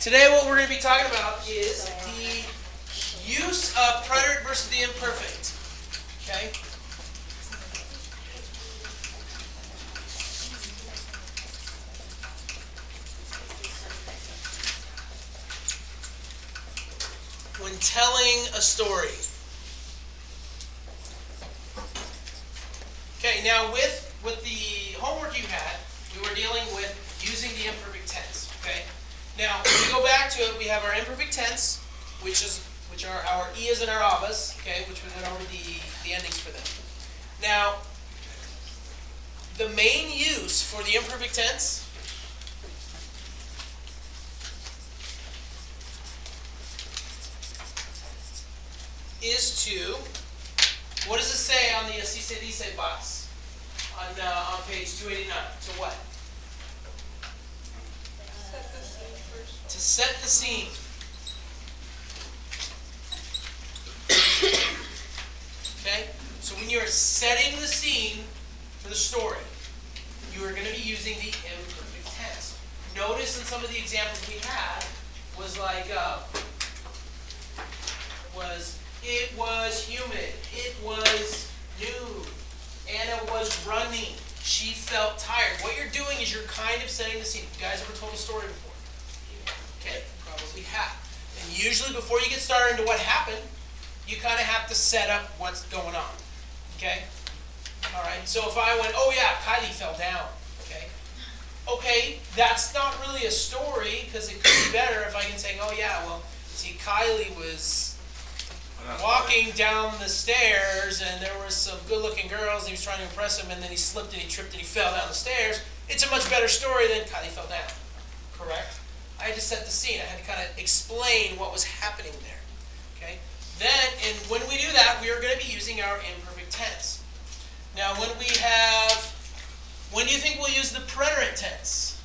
Today what we're going to be talking about is the use of preterite versus the imperfect. Okay? When telling a story. Okay, now with the homework you had, we were dealing with using the imperfect tense. Okay? Now, if we go back to it, we have our imperfect tense, which are our ias and our abas, okay, which we went over the endings for them. Now, the main use for the imperfect tense is to, what does it say on the Si se dice box on page 289? To what? To set the scene. Okay? So when you're setting the scene for the story, you are going to be using the imperfect tense. Notice in some of the examples we had was like, it was humid, it was nude, Anna was running, she felt tired. What you're doing is you're kind of setting the scene. You guys ever told a story before? Okay, probably have. And usually before you get started into what happened, you kind of have to set up what's going on. Okay? Alright, so if I went, oh yeah, Kylie fell down. Okay? Okay, that's not really a story, because it could be better if I can say, oh yeah, well, see, Kylie was walking down the stairs, and there were some good-looking girls, and he was trying to impress them, and then he slipped and he tripped and he fell down the stairs. It's a much better story than Kylie fell down. Correct? I had to set the scene. I had to kind of explain what was happening there. Okay? Then, and when we do that, we are going to be using our imperfect tense. Now, when do you think we'll use the preterite tense?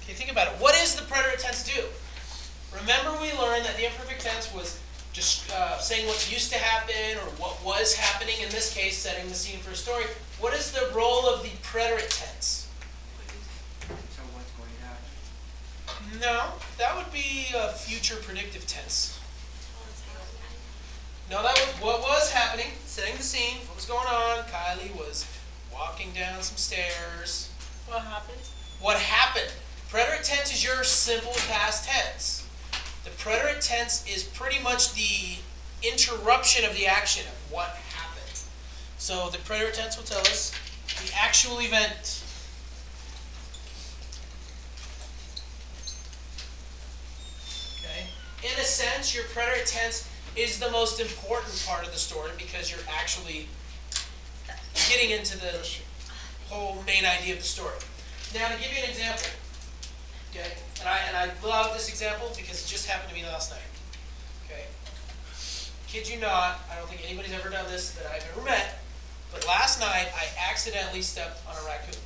Okay, think about it. What does the preterite tense do? Remember we learned that the imperfect tense was just saying what used to happen or what was happening, in this case, setting the scene for a story. What is the role of the preterite tense? So what's going to happen? No, that would be a future predictive tense. No, that was what was happening, setting the scene, what was going on. Kylie was walking down some stairs. What happened? What happened? Preterite tense is your simple past tense. The preterite tense is pretty much the interruption of the action of what happened. So the preterite tense will tell us the actual event. Okay? In a sense, your preterite tense is the most important part of the story because you're actually getting into the whole main idea of the story. Now, to give you an example, okay, and I love this example because it just happened to me last night. Okay, kid you not, I don't think anybody's ever done this that I've ever met, but last night I accidentally stepped on a raccoon.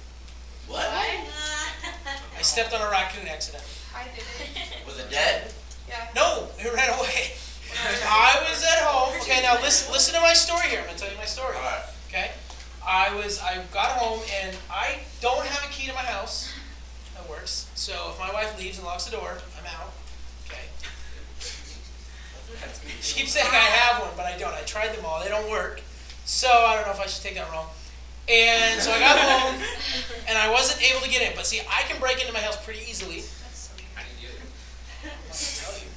What? I stepped on a raccoon accidentally. I did it. Was it dead? Yeah. No, it ran away. I was at home. Okay, now listen to my story here. I'm going to tell you my story. All right. Okay, I got home and I don't have a key to my house. That works. So if my wife leaves and locks the door, I'm out. Okay. She keeps saying I have one, but I don't. I tried them all. They don't work. So I don't know if I should take that wrong. And so I got home and I wasn't able to get in. But see, I can break into my house pretty easily. How do you do it? I'm not gonna tell you.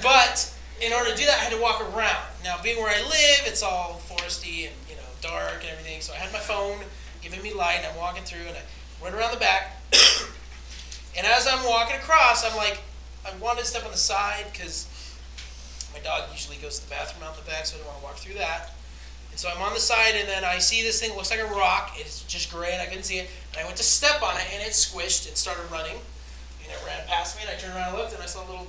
But in order to do that, I had to walk around. Now, being where I live, it's all foresty and dark and everything. So I had my phone giving me light, and I'm walking through, and I went around the back. And as I'm walking across, I'm like, I wanted to step on the side because my dog usually goes to the bathroom out the back, so I didn't want to walk through that. And so I'm on the side, and then I see this thing, looks like a rock. It's just gray, and I couldn't see it. And I went to step on it, and it squished and started running. And it ran past me, and I turned around and looked, and I saw a little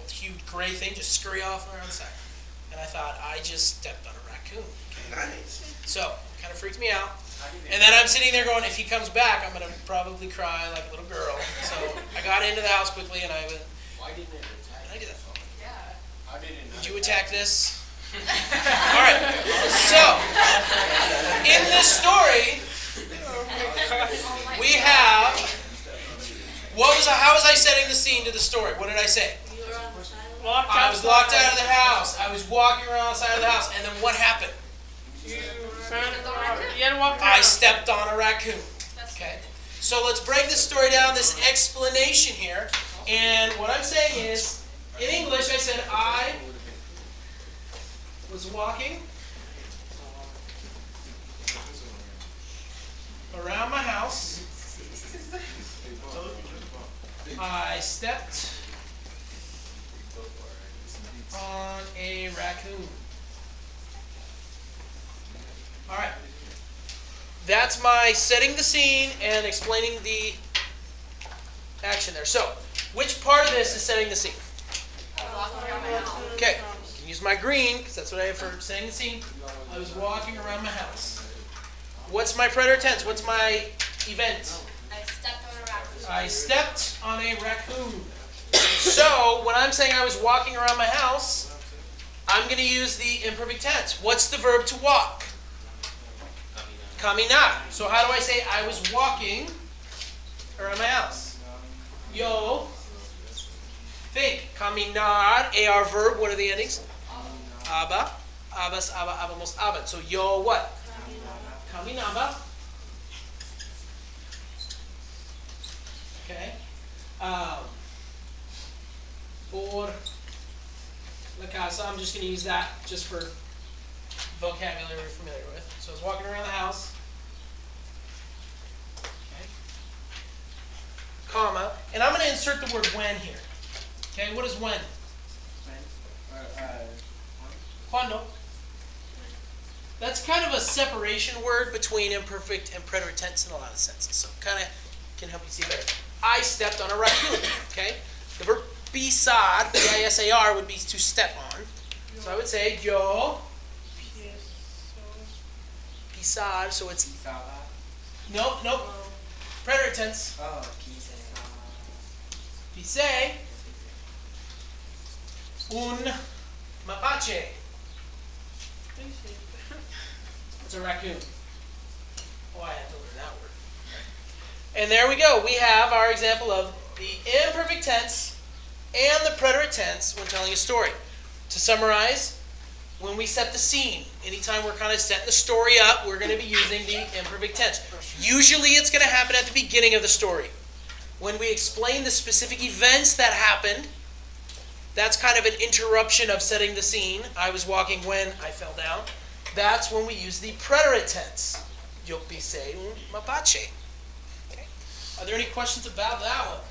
huge gray thing just scurry off around the side. And I thought, I just stepped on a raccoon. Nice. So, it kind of freaked me out. And then I'm sitting there going, if he comes back, I'm going to probably cry like a little girl. So, I got into the house quickly, and I went, Why didn't it attack? did I do that? Yeah. How did it not Did you attack this? All right. So, in this story, scene to the story. What did I say? You were on the sidewalk. Locked I was locked out of the outside. house. I was walking around the side of the house, and then what happened? You had to walk around. I stepped on a raccoon. Okay. So let's break this story down, this explanation here. And what I'm saying is, in English, I said I was walking around my house. I stepped on a raccoon. All right. That's my setting the scene and explaining the action there. So, which part of this is setting the scene? Okay. I can use my green because that's what I have for setting the scene. I was walking around my house. What's my preterite tense? What's my event? I stepped on a raccoon. I stepped on a raccoon. So, when I'm saying I was walking around my house, I'm going to use the imperfect tense. What's the verb to walk? Caminar. So how do I say I was walking around my house? Yo. Think. Caminar, AR verb. What are the endings? Aba. Abas, aba, abamos, aban. So yo what? Caminaba. Okay. Por la casa. I'm just going to use that just for vocabulary we're familiar with. So I was walking around the house. Okay. Comma. And I'm going to insert the word when here. Okay, what is when? Cuando. That's kind of a separation word between imperfect and preterite tense in a lot of senses. So kind of can help you see better. I stepped on a raccoon. Okay? The verb pisar, P-I-S-A-R, would be to step on. So I would say yo pisar, so it's nope. Preterite tense. Pise un mapache. It's a raccoon. Oh, I had to learn that word. And there we go. We have our example of the imperfect tense and the preterite tense when telling a story. To summarize, when we set the scene, anytime we're kind of setting the story up, we're going to be using the imperfect tense. Usually it's going to happen at the beginning of the story. When we explain the specific events that happened, that's kind of an interruption of setting the scene. I was walking when I fell down. That's when we use the preterite tense. Yo pisé un mapache. Okay. Are there any questions about that one?